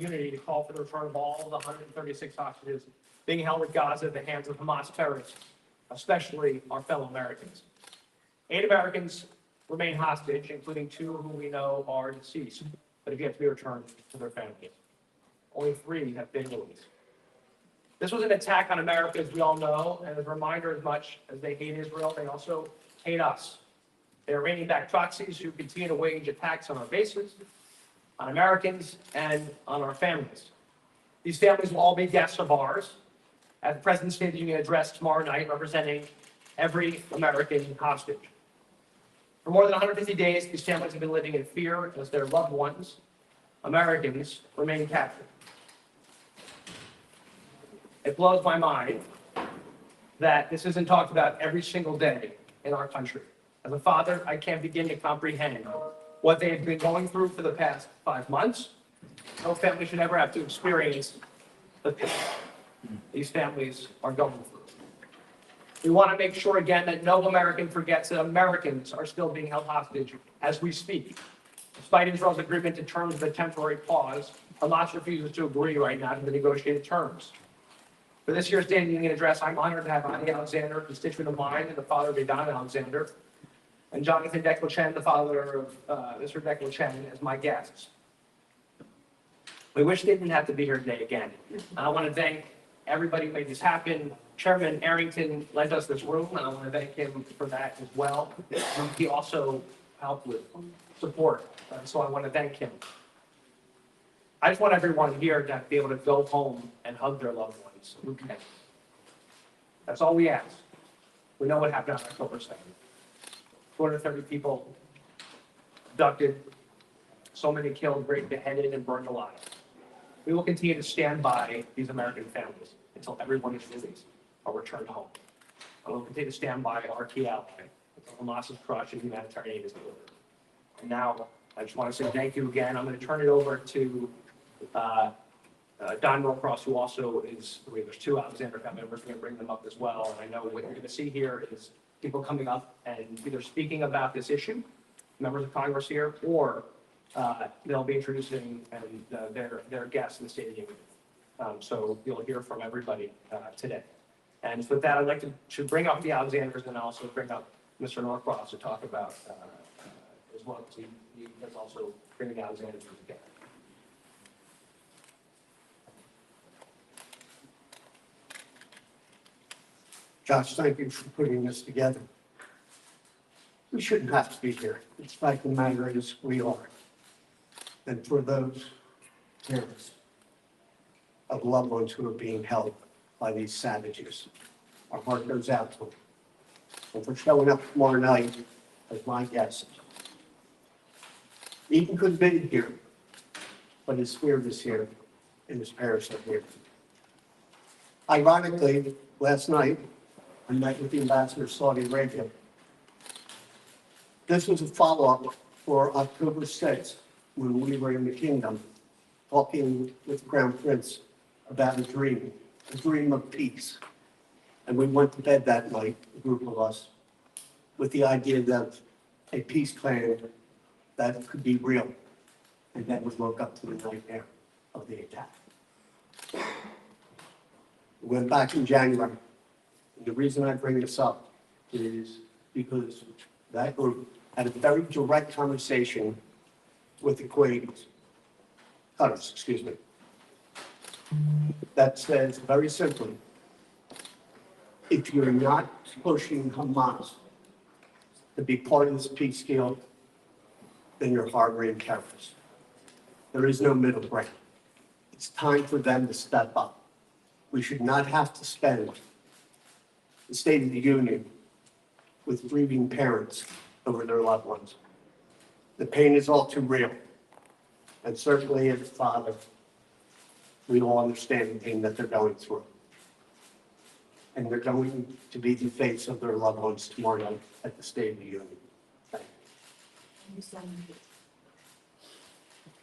unity to call for the return of all of the 136 hostages being held at Gaza at the hands of Hamas terrorists, especially our fellow Americans. 8 Americans remain hostage, including 2 who we know are deceased, but have yet to be returned to their families. Only 3 have been released. This was an attack on America, as we all know, and as a reminder, as much as they hate Israel, they also hate us. They are reigning back proxies who continue to wage attacks on our bases, on Americans, and on our families. These families will all be guests of ours at the President's State of the Union address tomorrow night, representing every American hostage. For more than 150 days, these families have been living in fear as their loved ones, Americans, remain captive. It blows my mind that this isn't talked about every single day in our country. As a father, I can't begin to comprehend what they've been going through for the past 5 months. No family should ever have to experience the pain these families are going through. We want to make sure again that no American forgets that Americans are still being held hostage as we speak. Despite Israel's agreement to terms of a temporary pause, Hamas refuses to agree right now to the negotiated terms. For this year's State of the Union address, I'm honored to have Ani Alexander, a constituent of mine and the father of Idan Alexander, and Jonathan Declan, the father of Mr. Declan, as my guests. We wish they didn't have to be here today again. I want to thank everybody who made this happen. Chairman Arrington lent us this room, and I want to thank him for that as well. He also helped with support, so I want to thank him. I just want everyone here to be able to go home and hug their loved ones who can. That's all we ask. We know what happened on October 2nd. 230 people abducted, so many killed, beheaded, and burned alive. We will continue to stand by these American families until everyone is released or returned home. And we'll continue to stand by our key ally until Hamas is crushed and humanitarian aid is delivered. And now, I just want to say thank you again. I'm going to turn it over to Don Norcross, who also is, there's 2 Alexander family members. We're going to bring them up as well. And I know what you're going to see here is people coming up and either speaking about this issue, members of Congress here, or they'll be introducing their guests in the State of the Union. So you'll hear from everybody today. And with that, I'd like to bring up the Alexanders and also bring up Mr. Norcross to talk about as well, because he is also bringing the Alexanders together. Josh, thank you for putting this together. We shouldn't have to be here. The fact of the matter is we are. And for those parents of loved ones who are being held by these savages, our heart goes out to them. And for showing up tomorrow night as my guest. Ethan could have been here, but his spirit is here and his parents are here. Ironically, last night, I met with the ambassador of Saudi Arabia. This was a follow-up for October 6th, when we were in the kingdom, talking with the Crown Prince about a dream of peace. And we went to bed that night, a group of us, with the idea that a peace plan that could be real, and then we woke up to the nightmare of the attack. We went back in January. The reason I bring this up is because that group had a very direct conversation with the Cutters, that says very simply, if you're not pushing Hamas to be part of this peace deal, then you're harboring terrorists. There is no middle ground. It's time for them to step up. We should not have to spend the State of the Union with grieving parents over their loved ones. The pain is all too real. And certainly as a father, we all understand the pain that they're going through. And they're going to be the face of their loved ones tomorrow night at the State of the Union. Thank you.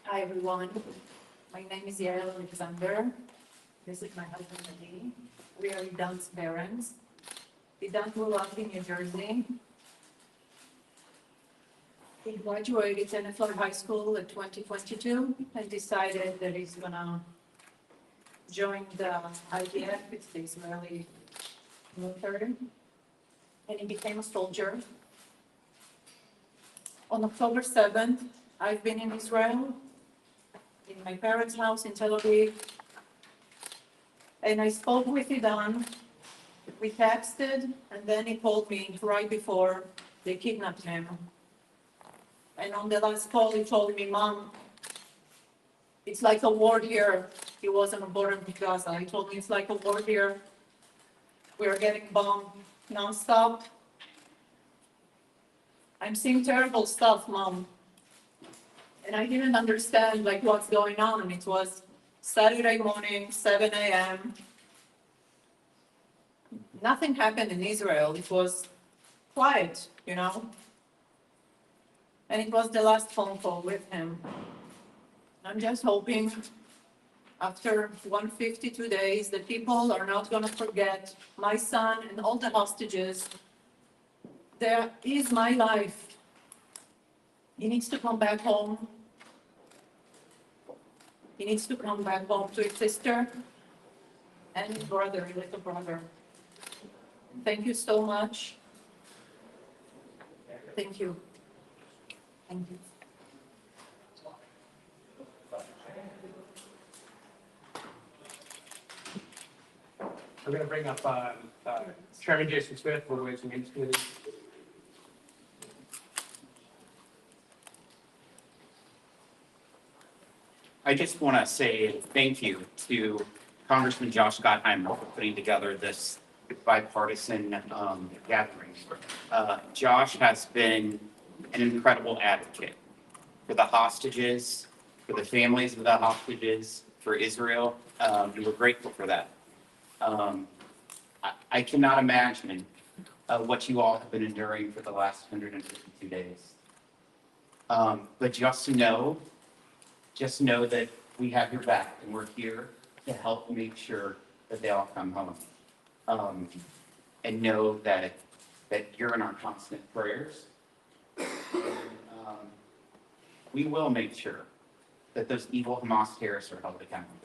Hi, everyone. My name is Yael Alexander. This is my husband, Adi. We are Idan's parents. Idan grew up in New Jersey. He graduated NFL high school in 2022 and decided that he's gonna join the IDF, it's the Israeli military. And he became a soldier. On October 7th, I've been in Israel, in my parents' house in Tel Aviv. And I spoke with Idan, we texted, and then he called me right before they kidnapped him. And on the last call, he told me, Mom, it's like a war here. He was on the border with Gaza. He told me it's like a war here. We are getting bombed nonstop. I'm seeing terrible stuff, Mom. And I didn't understand like what's going on. It was Saturday morning, 7 a.m. Nothing happened in Israel. It was quiet, you know. And it was the last phone call with him. I'm just hoping after 152 days that people are not going to forget my son and all the hostages. There is my life. He needs to come back home. He needs to come back home to his sister and his brother, his little brother. Thank you so much. Thank you. Thank you. I'm going to bring up Chairman Jason Smith for Ways and Means Committee. I just want to say thank you to Congressman Josh Gottheimer for putting together this bipartisan gathering. Josh has been an incredible advocate for the hostages, for the families of the hostages, for Israel, and we're grateful for that. I cannot imagine what you all have been enduring for the last 152 days. But just know that we have your back and we're here to help make sure that they all come home. And know that you're in our constant prayers. We will make sure that those evil Hamas terrorists are held accountable.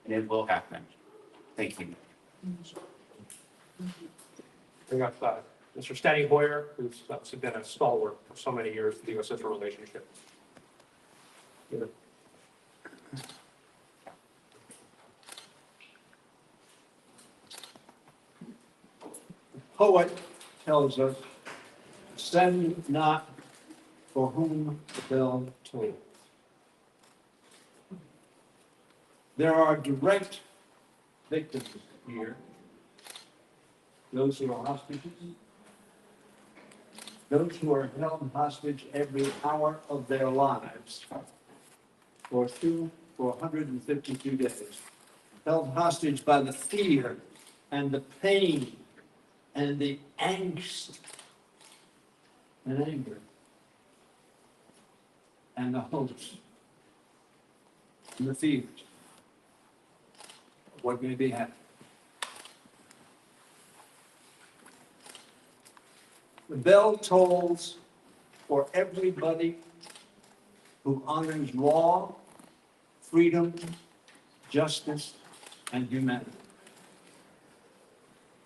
And it will happen. Thank you. Bring up Mr. Steny Hoyer, who's obviously been a stalwart for so many years in the U.S.-Israel relationship. Poet tells us, send not for whom the bell tolls. There are direct victims here. Those who are hostages, those who are held hostage every hour of their lives for 152 days, held hostage by the fear and the pain and the angst and anger and the hopes and the fears of what may be happening. The bell tolls for everybody who honors law, freedom, justice, and humanity.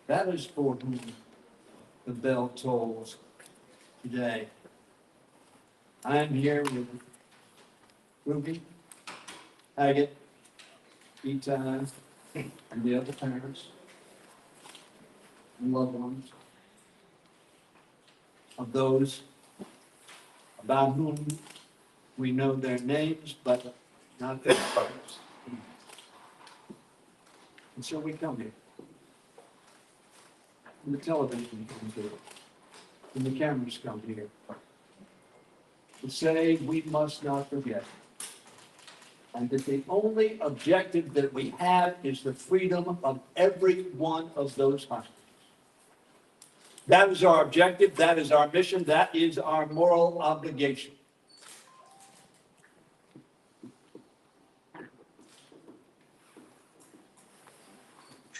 That is for whom the bell tolls today. I am here with Ruby, Haggett, Etan, and the other parents and loved ones of those about whom we know their names, but not their names. And so we come here. And the television comes here. And the cameras come here. To say we must not forget. And that the only objective that we have is the freedom of every one of those hostages. That is our objective, that is our mission, that is our moral obligation.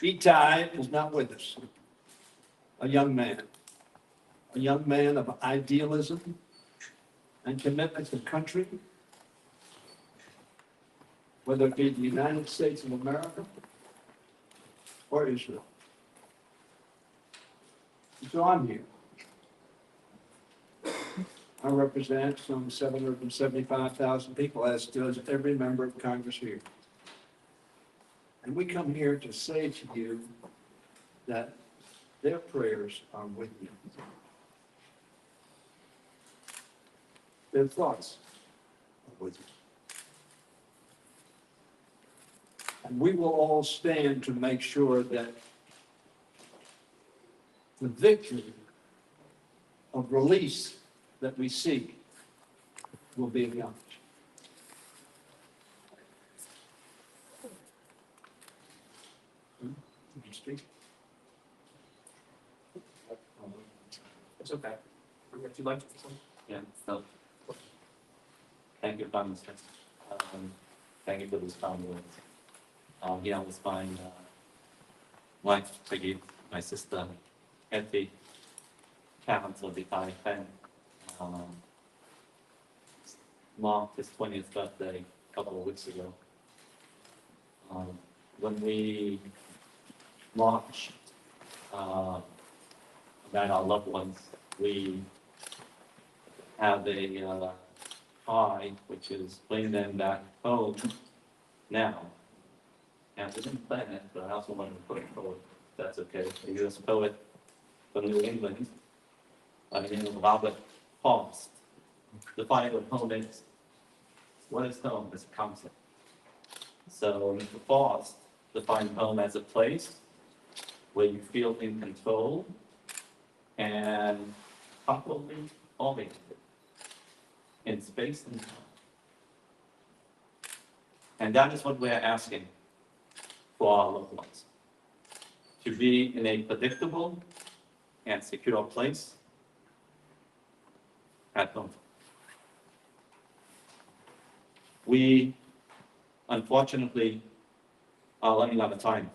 Itai is not with us. A young man of idealism, and commitment to country, whether it be the United States of America or Israel. So I'm here. I represent some 775,000 people, as does every member of Congress here. And we come here to say to you that their prayers are with you. Their thoughts are with you. And we will all stand to make sure that the victory of release that we seek will be accomplished. Did you speak? It's okay. If you'd like to. Yeah, so, thank you, Congressman. Thank you for those kind words. Yeah, it was my wife, Peggy, my sister, Kathy, Karen's of the Thai fan. Marked his 20th birthday a couple of weeks ago. When we marched about our loved ones, we have a pie, which is bring them back home now. And we didn't plan it, but I also wanted to put it forward, if that's okay. A U.S. poet from New England, by the name of Robert Frost, defined what home is. What is home? It's a concept. So Mr. Frost defined home as a place where you feel in control and properly oriented in space and time. And that is what we're asking for our loved ones. To be in a predictable and secure place at home. We, unfortunately, are running out of time.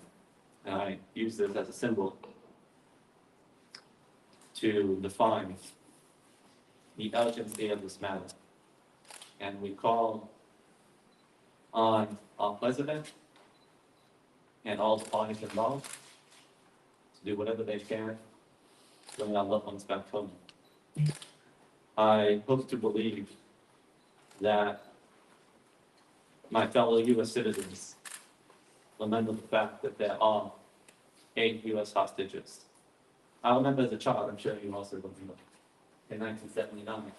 And I use this as a symbol to define the urgency of this matter. And we call on our president and all the parties involved to do whatever they can to bring our loved ones back home. I hope to believe that my fellow U.S. citizens remember the fact that there are 8 U.S. hostages. I remember as a child, I'm sure you also remember, in 1979,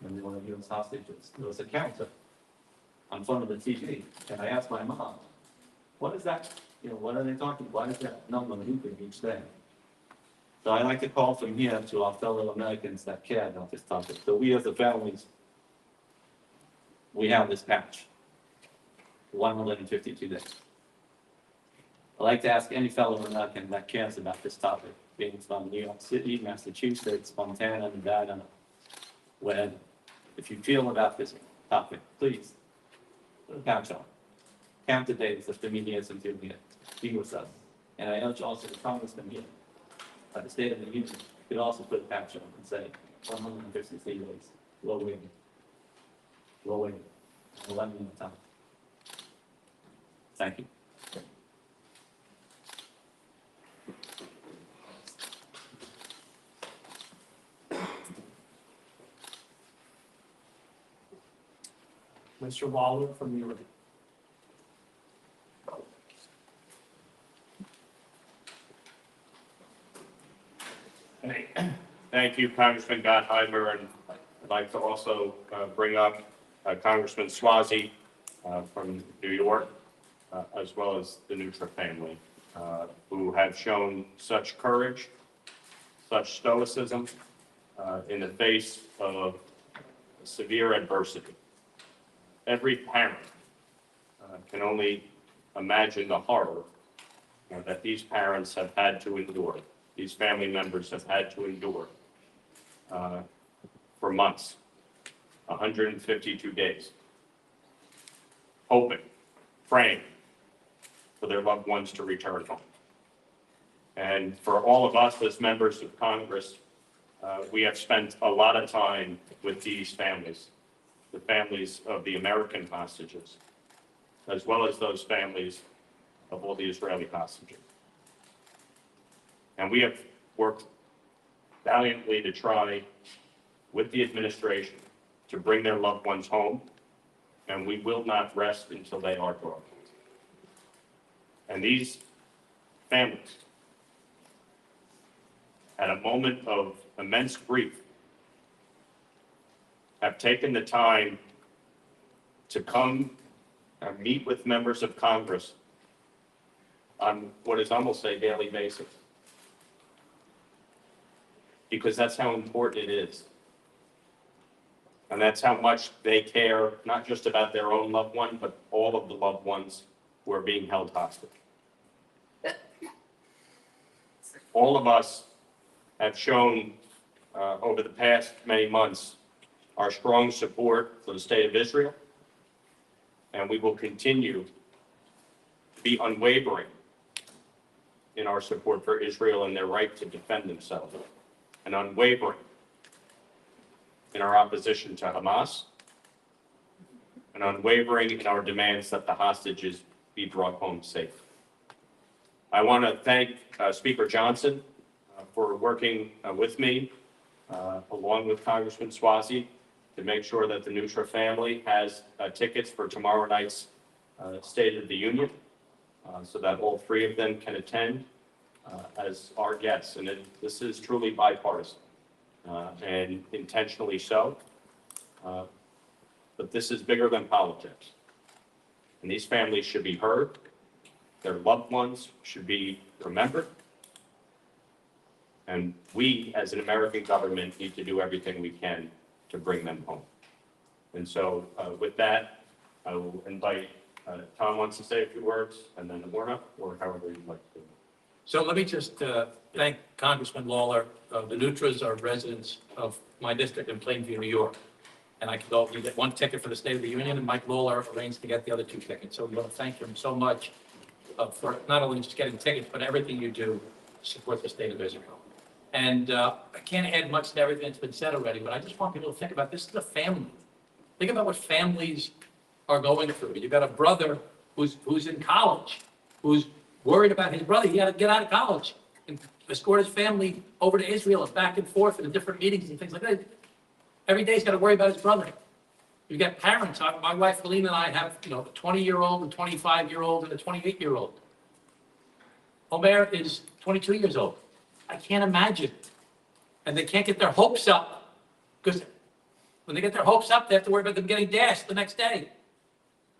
when we were U.S. hostages, there was a counter on front of the TV, and I asked my mom, what is that? What are they talking about? Why is that number moving each day? So I'd like to call from here to our fellow Americans that care about this topic. So we as the families, we have this patch, 152 days. I'd like to ask any fellow American that cares about this topic, being from New York City, Massachusetts, Montana, Nevada, where if you feel about this topic, please put a patch on. Count the days of the media is until we be with us. And I urge also the congressman here, at the State of the Union, could also put a patch on and say 153 days, low wing, low wing, 11 at a time. Thank you. Mr. Waller from New York. Thank you, Congressman Gottheimer, and I'd like to also bring up Congressman Swazi from New York, as well as the Nutra family, who have shown such courage, such stoicism in the face of severe adversity. Every parent can only imagine the horror that these parents have had to endure. These family members have had to endure for months, 152 days, hoping, praying for their loved ones to return home. And for all of us as members of Congress we have spent a lot of time with these families, the families of the American hostages, as well as those families of all the Israeli hostages. And we have worked valiantly to try, with the administration, to bring their loved ones home, and we will not rest until they are brought. And these families, at a moment of immense grief, have taken the time to come and meet with members of Congress on what is almost a daily basis. Because that's how important it is. And that's how much they care, not just about their own loved one, but all of the loved ones who are being held hostage. All of us have shown over the past many months our strong support for the state of Israel, and we will continue to be unwavering in our support for Israel and their right to defend themselves, and unwavering in our opposition to Hamas, and unwavering in our demands that the hostages be brought home safe. I want to thank Speaker Johnson for working with me, along with Congressman Swazi, to make sure that the Nutra family has tickets for tomorrow night's State of the Union, so that all three of them can attend as our guests. And this is truly bipartisan, and intentionally so. But this is bigger than politics. And these families should be heard. Their loved ones should be remembered. And we, as an American government, need to do everything we can to bring them home. And so with that, I will invite, Tom wants to say a few words, and then Amorna, or however you'd like to. So let me just thank Congressman Lawler. The Nutras are residents of my district in Plainview, New York. And I could all, you get one ticket for the State of the Union, and Mike Lawler arranged to get the other two tickets. So we want to thank him so much for not only just getting tickets, but everything you do to support the state of Israel. And I can't add much to everything that's been said already, but I just want people to think about this is a family. Think about what families are going through. You've got a brother who's in college, who's worried about his brother. He had to get out of college and escort his family over to Israel and back and forth and different meetings and things like that. Every day he's got to worry about his brother. You've got parents. My wife, Helene, and I have, a 20-year-old, a 25-year-old, and a 28-year-old. Omer is 22 years old. I can't imagine. And they can't get their hopes up, because when they get their hopes up, they have to worry about them getting dashed the next day.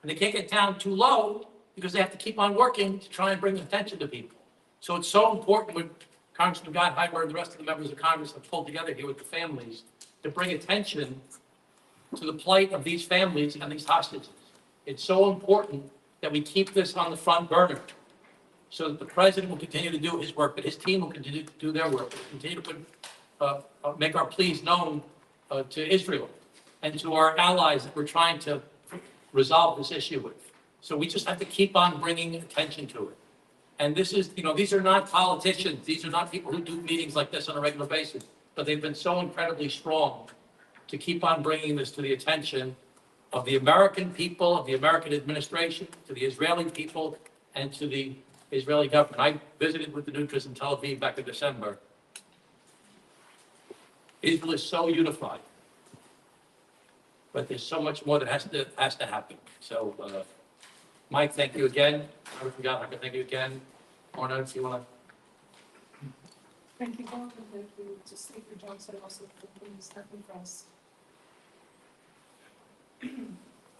And they can't get down too low because they have to keep on working to try and bring attention to people. So it's so important when Congressman Gottheimer and the rest of the members of Congress have pulled together here with the families to bring attention to the plight of these families and these hostages. It's so important that we keep this on the front burner so that the president will continue to do his work, but his team will continue to do their work, continue to make our pleas known to Israel and to our allies that we're trying to resolve this issue with. So we just have to keep on bringing attention to it. And this is, these are not politicians. These are not people who do meetings like this on a regular basis, but they've been so incredibly strong to keep on bringing this to the attention of the American people, of the American administration, to the Israeli people, and to the Israeli government. I visited with the Nutras in Tel Aviv back in December. Israel is so unified, but there's so much more that has to happen. So, Mike, thank you again. I forgot. I can thank you again. Orna, if you want to. Thank you, Bob, and thank you to Speaker Johnson also for being stepping for us.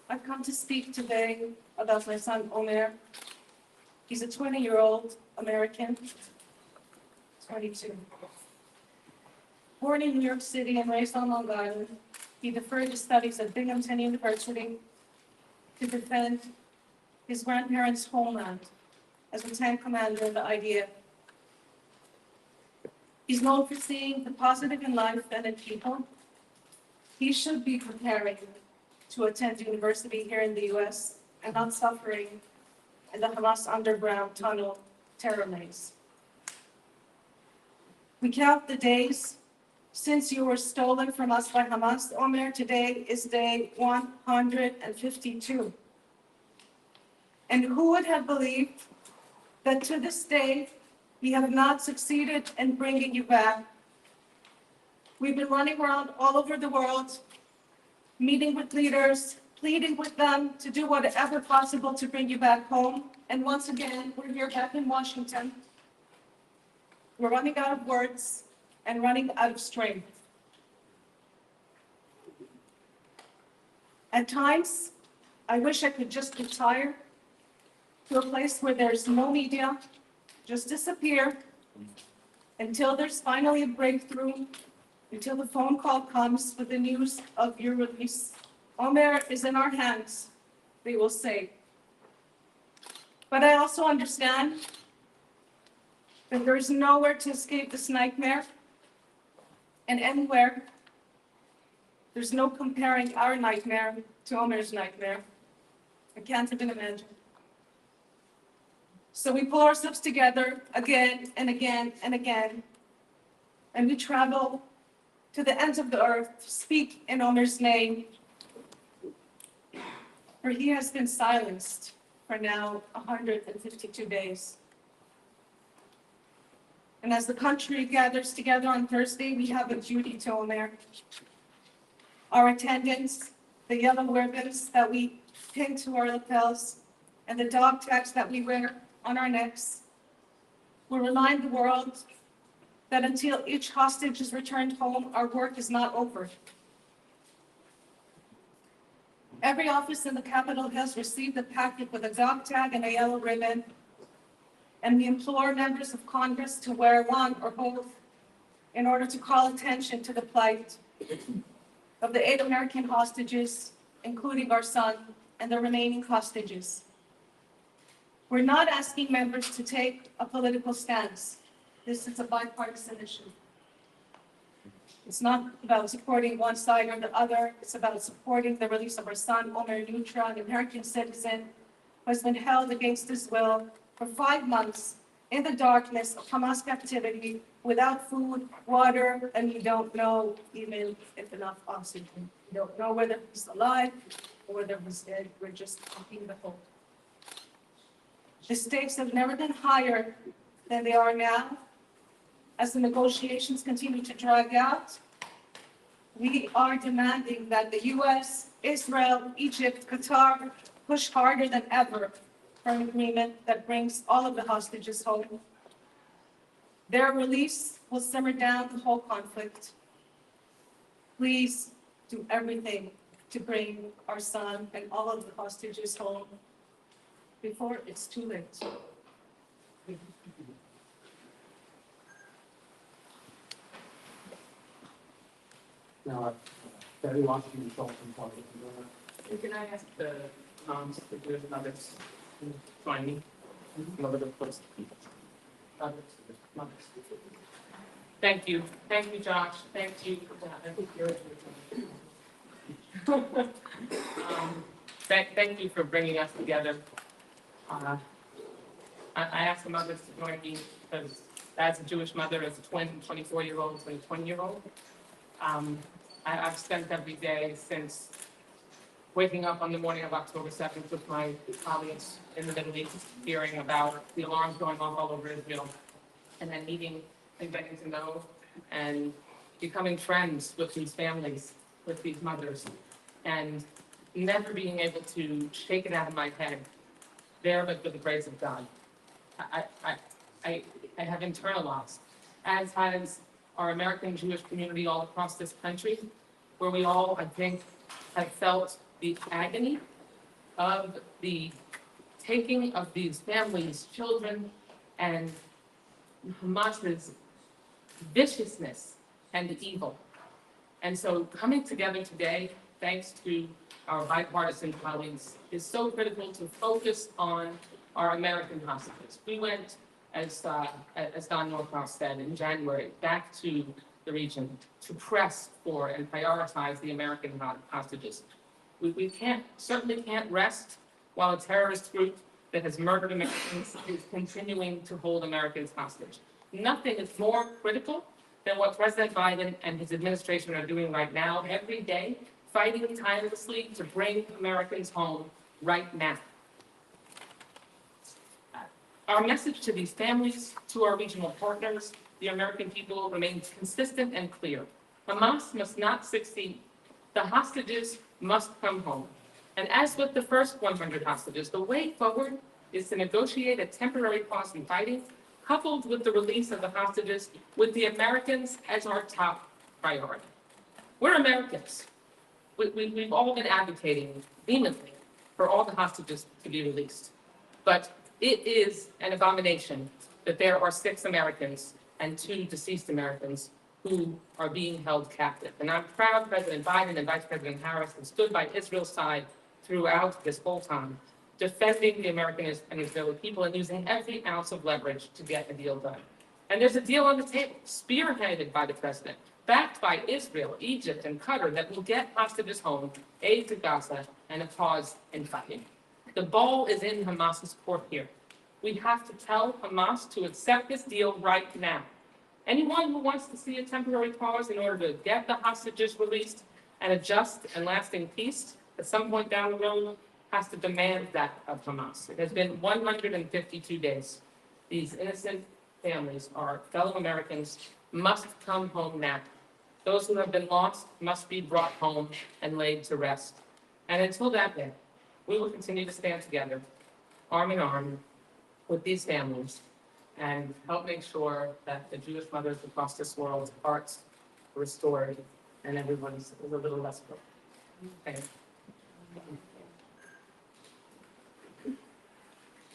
I've come to speak today about my son Omer. He's a 20-year-old American, 22. Born in New York City and raised on Long Island, he deferred his studies at Binghamton University to defend his grandparents' homeland as lieutenant commander of the IDF. He's known for seeing the positive in life and in people. He should be preparing to attend university here in the US and not suffering in the Hamas underground tunnel terror maze. We count the days, since you were stolen from us by Hamas, Omer, today is day 152. And who would have believed that to this day, we have not succeeded in bringing you back? We've been running around all over the world, meeting with leaders, pleading with them to do whatever possible to bring you back home. And once again, we're here back in Washington. We're running out of words and running out of strength. At times, I wish I could just retire to a place where there's no media, just disappear until there's finally a breakthrough, until the phone call comes with the news of your release. Omer is in our hands, they will say. But I also understand that there is nowhere to escape this nightmare, and anywhere, there's no comparing our nightmare to Omer's nightmare. I can't even imagine. So we pull ourselves together again and again and again, and we travel to the ends of the earth to speak in Omer's name, for he has been silenced for now 152 days. And as the country gathers together on Thursday, we have a duty to Omer. Our attendance, the yellow ribbons that we pin to our lapels, and the dog tags that we wear on our necks will remind the world that until each hostage is returned home, our work is not over. Every office in the Capitol has received a packet with a dog tag and a yellow ribbon, and we implore members of Congress to wear one or both in order to call attention to the plight of the 8 American hostages, including our son and the remaining hostages. We're not asking members to take a political stance. This is a bipartisan issue. It's not about supporting one side or the other. It's about supporting the release of our son, Omer Nutra, an American citizen who has been held against his will for 5 months in the darkness of Hamas captivity without food, water, and we don't know even if enough oxygen. We don't know whether he's alive or whether he's dead. We're just keeping the hope. The stakes have never been higher than they are now. As the negotiations continue to drag out, we are demanding that the US, Israel, Egypt, Qatar push harder than ever for an agreement that brings all of the hostages home. Their release will simmer down the whole conflict. Please do everything to bring our son and all of the hostages home before it's too late. Now, Debbie wants to consult some part of it. Can I ask the moms to do another, join me? Another post. Thank you, Josh, thank you. I think you're. Thank you for bringing us together. I asked the mothers to join me because as a Jewish mother, as a 24-year-old and a 20-year-old, I've spent every day since waking up on the morning of October 7th with my colleagues in the Middle East, hearing about the alarms going off all over Israel, and then meeting and getting to know and becoming friends with these families, with these mothers, and never being able to shake it out of my head, there but for the grace of God. I have internalized, as has our American Jewish community all across this country, where we all, I think, have felt the agony of the taking of these families, children, and Hamas's viciousness and evil. And so coming together today, thanks to our bipartisan colleagues, is so critical to focus on our American hostages. We went, as Don Norcross said, in January, back to the region to press for and prioritize the American hostages. We certainly can't rest while a terrorist group that has murdered Americans is continuing to hold Americans hostage. Nothing is more critical than what President Biden and his administration are doing right now, every day, fighting tirelessly to bring Americans home right now. Our message to these families, to our regional partners, the American people remains consistent and clear. Hamas must not succeed. The hostages must come home. And as with the first 100 hostages, the way forward is to negotiate a temporary pause in fighting, coupled with the release of the hostages, with the Americans as our top priority. We're Americans. We've all been advocating vehemently for all the hostages to be released. But it is an abomination that there are 6 Americans and 2 deceased Americans who are being held captive. And I'm proud President Biden and Vice President Harris have stood by Israel's side throughout this whole time, defending the American and Israeli people and using every ounce of leverage to get a deal done. And there's a deal on the table, spearheaded by the president, backed by Israel, Egypt, and Qatar, that will get hostages home, aid to Gaza, and a pause in fighting. The ball is in Hamas's court here. We have to tell Hamas to accept this deal right now. Anyone who wants to see a temporary pause in order to get the hostages released and a just and lasting peace at some point down the road has to demand that of Hamas. It has been 152 days. These innocent families, our fellow Americans, must come home now. Those who have been lost must be brought home and laid to rest. And until that day, we will continue to stand together, arm in arm, with these families and help make sure that the Jewish mothers across this world's hearts are restored and everyone's is a little less broken. Thank you.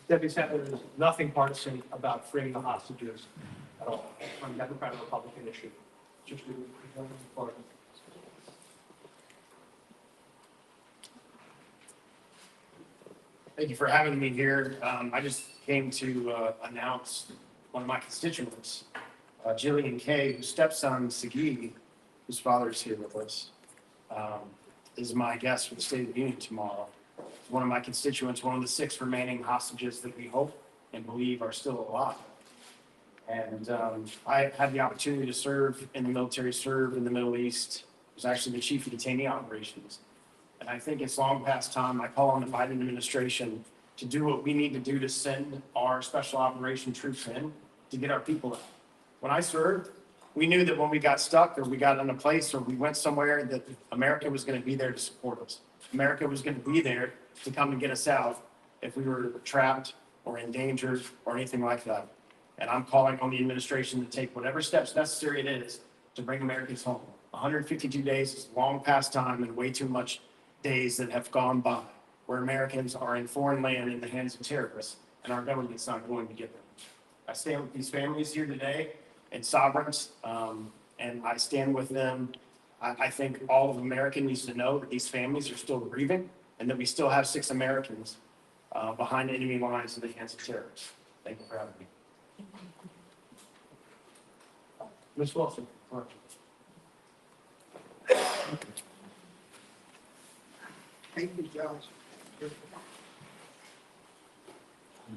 Deputy Senator, there's nothing partisan about freeing the hostages at all on the Democratic Republican issue. Just Thank you for having me here. I just came to announce one of my constituents, Jillian Kay, whose stepson, Sagi, whose father is here with us, is my guest for the State of the Union tomorrow. One of my constituents, one of the 6 remaining hostages that we hope and believe are still alive. And I had the opportunity to serve in the military, serve in the Middle East, was actually the chief of detainee operations. And I think it's long past time. I call on the Biden administration to do what we need to do to send our special operation troops in to get our people out. When I served, we knew that when we got stuck or we got in a place or we went somewhere that America was going to be there to support us. America was going to be there to come and get us out if we were trapped or in danger or anything like that. And I'm calling on the administration to take whatever steps necessary it is to bring Americans home. 152 days is long past time and way too much days that have gone by where Americans are in foreign land in the hands of terrorists and our government's not going to get them. I stand with these families here today and sovereigns, and I stand with them. I think all of America needs to know that these families are still grieving and that we still have 6 Americans behind enemy lines in the hands of terrorists. Thank you for having me. Ms. Wilson. Thank you, Josh.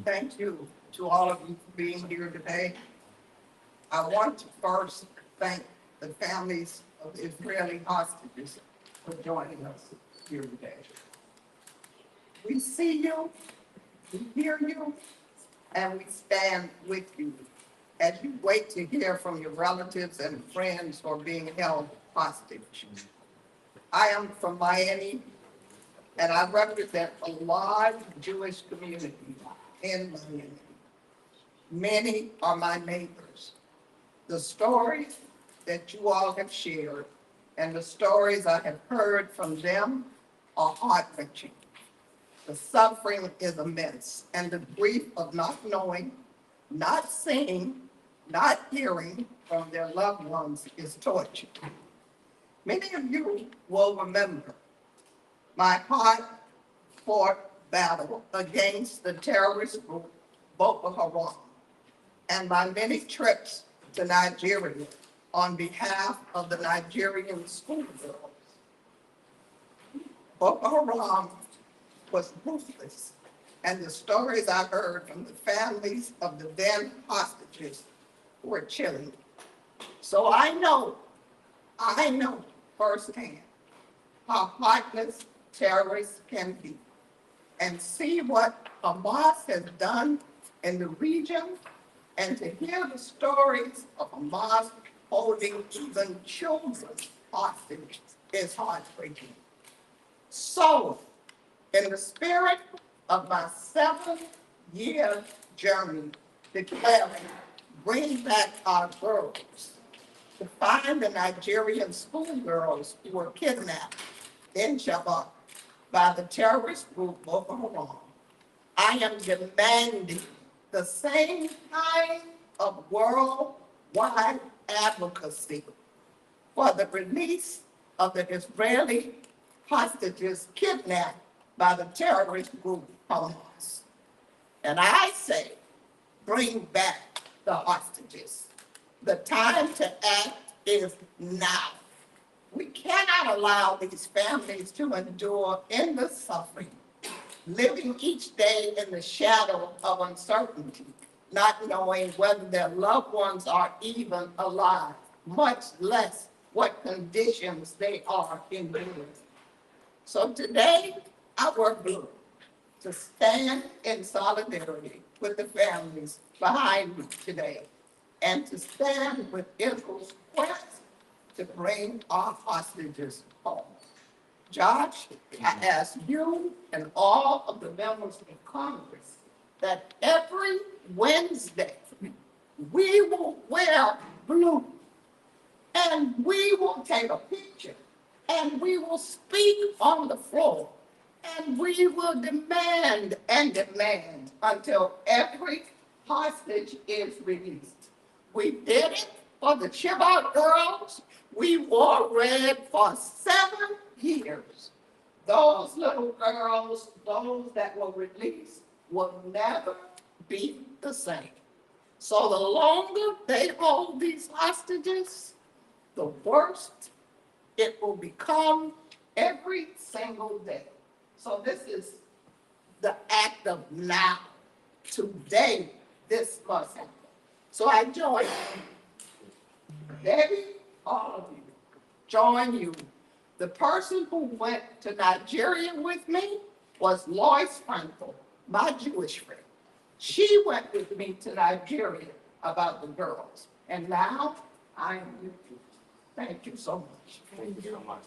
Thank you to all of you for being here today. I want to first thank the families of Israeli hostages for joining us here today. We see you, we hear you, and we stand with you as you wait to hear from your relatives and friends who are being held hostage. I am from Miami, and I represent a large Jewish community in Miami. Many are my neighbors. The stories that you all have shared and the stories I have heard from them are heart-wrenching. The suffering is immense, and the grief of not knowing, not seeing, not hearing from their loved ones is torture. Many of you will remember my hard-fought battle against the terrorist group Boko Haram and my many trips to Nigeria on behalf of the Nigerian schoolgirls. Boko Haram was ruthless, and the stories I heard from the families of the then hostages were chilling. So I know firsthand how heartless terrorists can be. And see what Hamas has done in the region, and to hear the stories of Hamas holding even children hostage is heartbreaking. So, in the spirit of my 7-year journey declaring bring back our girls, to find the Nigerian schoolgirls who were kidnapped in Shabbat by the terrorist group Boko Haram, I am demanding the same kind of worldwide advocacy for the release of the Israeli hostages kidnapped by the terrorist group Hamas. And I say, bring back the hostages. The time to act is now. We cannot allow these families to endure endless suffering, living each day in the shadow of uncertainty, not knowing whether their loved ones are even alive, much less what conditions they are enduring. So today, I work blue to stand in solidarity with the families behind me today, and to stand with Israel's quest to bring our hostages home. Josh, I ask you and all of the members of Congress that every Wednesday, we will wear blue, and we will take a picture, and we will speak on the floor, and we will demand and demand until every hostage is released. We did it for the Chibok girls. We wore red for 7 years. Those little girls, those that were released, will never be the same. So the longer they hold these hostages, the worse it will become every single day. So this is the act of now. Today, this must happen. So I join you. Debbie, all of you, join you. The person who went to Nigeria with me was Lois Frankel, my Jewish friend. She went with me to Nigeria about the girls. And now I am with you. Thank you so much. Thank you so much.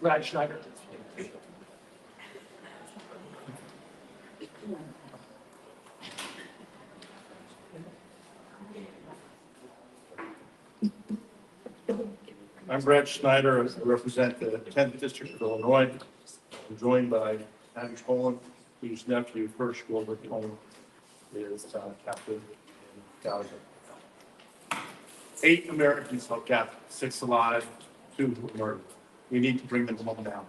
Brad Schneider. I'm Brad Schneider. I represent the 10th District of Illinois. I'm joined by Abby Cohen, whose nephew, Hirsch Wilbur Cohen, is captive in Gaza. 8 Americans held captive, 6 alive, 2 were murdered. We need to bring them home now.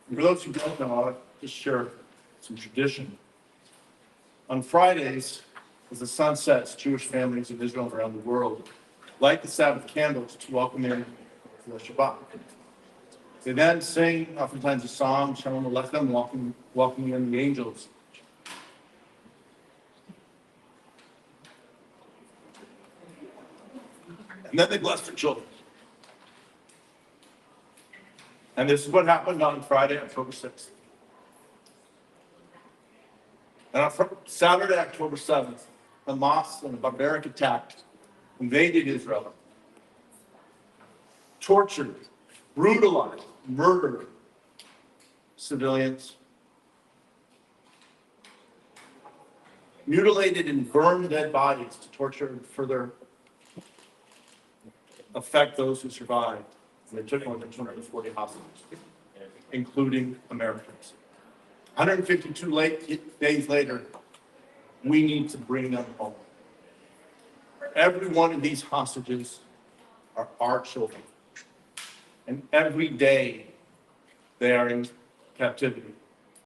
And for those who don't know, I'll just share some tradition. On Fridays, as the sun sets, Jewish families in Israel and around the world light the Sabbath candles to welcome in the Shabbat. They then sing oftentimes a song, Shalom Aleichem, welcoming in the angels. And then they bless their children. And this is what happened on Friday, October 6th. And on Saturday, October 7th, Hamas, in a barbaric attack, invaded Israel, tortured, brutalized, murdered civilians, mutilated and burned dead bodies to torture and further affect those who survived. And they took more than 240 hostages, including Americans. 152 days later, we need to bring them home. Every one of these hostages are our children. And every day they are in captivity.